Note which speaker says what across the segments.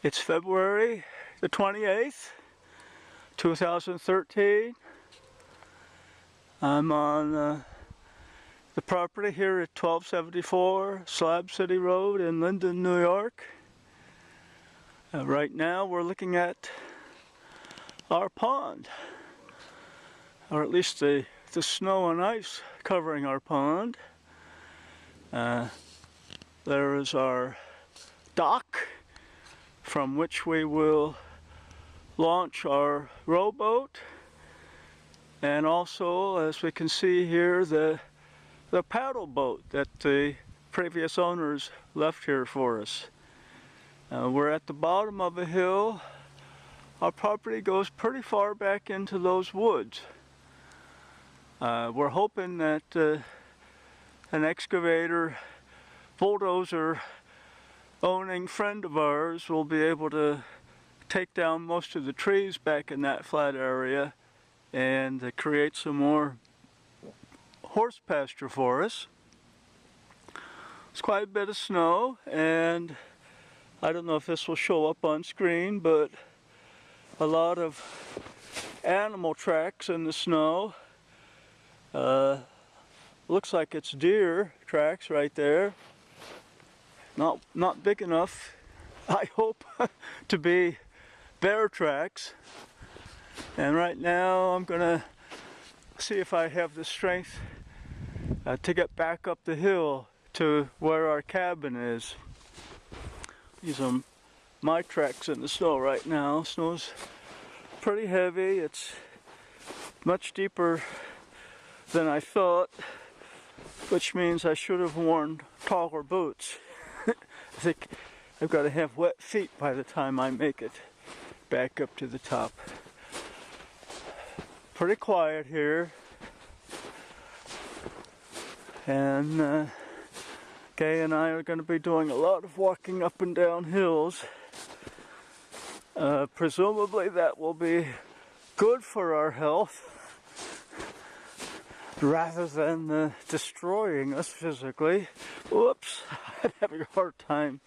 Speaker 1: It's February the 28th, 2013. I'm on the property here at 1274 Slab City Road in Lyndon, New York. Right now we're looking at our pond, or at least the snow and ice covering our pond. There is our dock from which we will launch our rowboat, and also, as we can see here, the paddle boat that the previous owners left here for us. We're at the bottom of a hill. Our property goes pretty far back into those woods. We're hoping that an excavator, bulldozer owning friend of ours will be able to take down most of the trees back in that flat area and create some more horse pasture for us. It's quite a bit of snow, and I don't know if this will show up on screen, but a lot of animal tracks in the snow. Looks like it's deer tracks right there. Not big enough, I hope, to be bear tracks. And right now I'm gonna see if I have the strength to get back up the hill to where our cabin is. These are my tracks in the snow right now. Snow's pretty heavy. It's much deeper than I thought, which means I should have worn taller boots. I think I've got to have wet feet by the time I make it back up to the top. Pretty quiet here, and Gay and I are going to be doing a lot of walking up and down hills. Presumably that will be good for our health rather than destroying us physically. Whoops, I'm having a hard time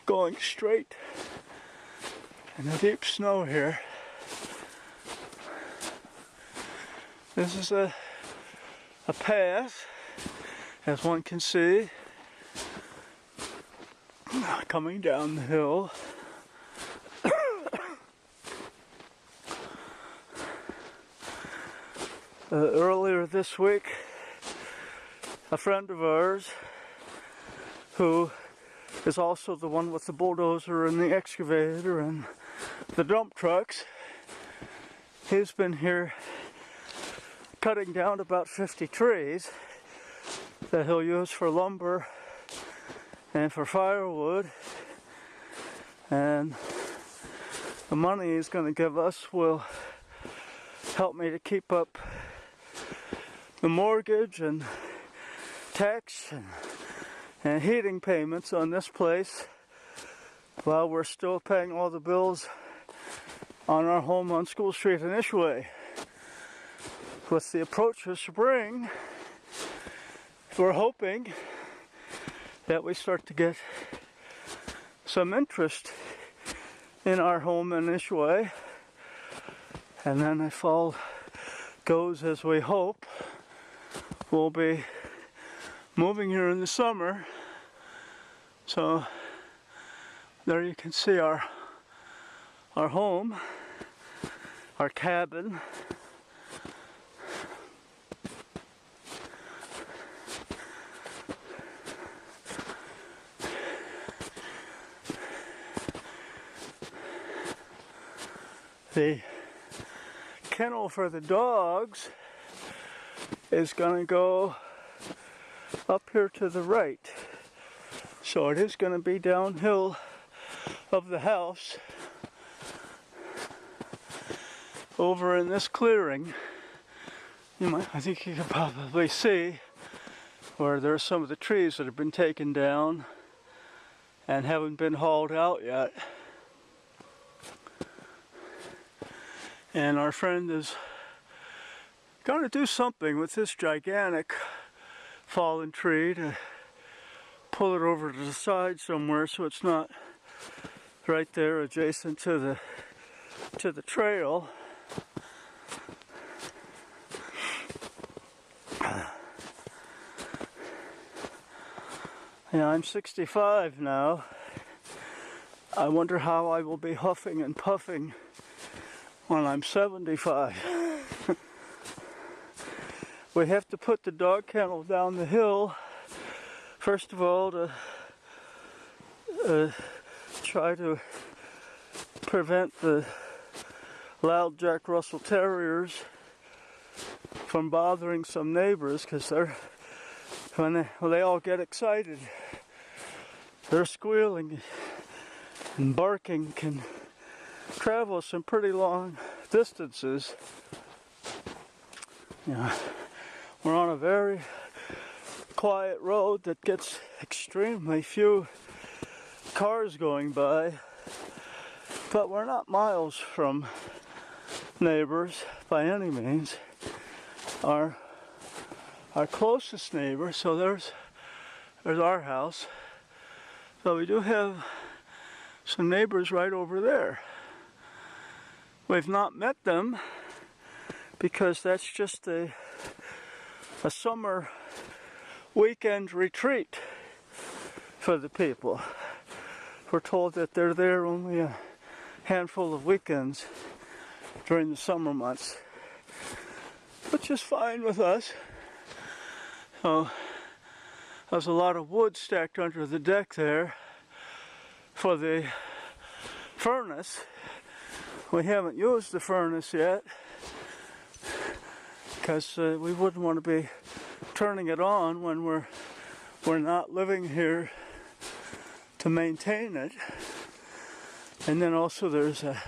Speaker 1: going straight in the deep snow here. This is a path, as one can see, coming down the hill. Earlier this week, a friend of ours, who is also the one with the bulldozer and the excavator and the dump trucks, he's been here cutting down about 50 trees that he'll use for lumber and for firewood, and the money he's going to give us will help me to keep up the mortgage and tax and heating payments on this place while we're still paying all the bills on our home on School Street in Ishway. With the approach of spring, we're hoping that we start to get some interest in our home in Ishway, and then if all goes as we hope, we'll be moving here in the summer. So there you can see our home, our cabin. The kennel for the dogs is going to go up here to the right. So it is going to be downhill of the house over in this clearing. I think you can probably see where there's some of the trees that have been taken down and haven't been hauled out yet. And our friend is going to do something with this gigantic fallen tree to pull it over to the side somewhere so it's not right there adjacent to the trail. Yeah, I'm 65 now. I wonder how I will be huffing and puffing when I'm 75. We have to put the dog kennel down the hill, first of all, to try to prevent the loud Jack Russell Terriers from bothering some neighbors, because when they all get excited, their squealing and barking can travel some pretty long distances. Yeah, we're on a very quiet road that gets extremely few cars going by, but we're not miles from neighbors by any means. Our closest neighbor, so there's our house. So we do have some neighbors right over there. We've not met them because that's just a summer weekend retreat for the people. We're told that they're there only a handful of weekends during the summer months, which is fine with us. So there's a lot of wood stacked under the deck there for the furnace. We haven't used the furnace yet because we wouldn't want to be turning it on when we're not living here to maintain it. And then also there's a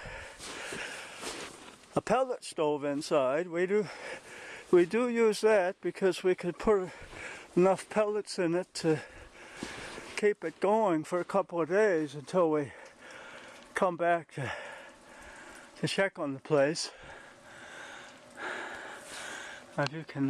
Speaker 1: pellet stove inside. We do use that because we could put enough pellets in it to keep it going for a couple of days until we come back to check on the place. If you can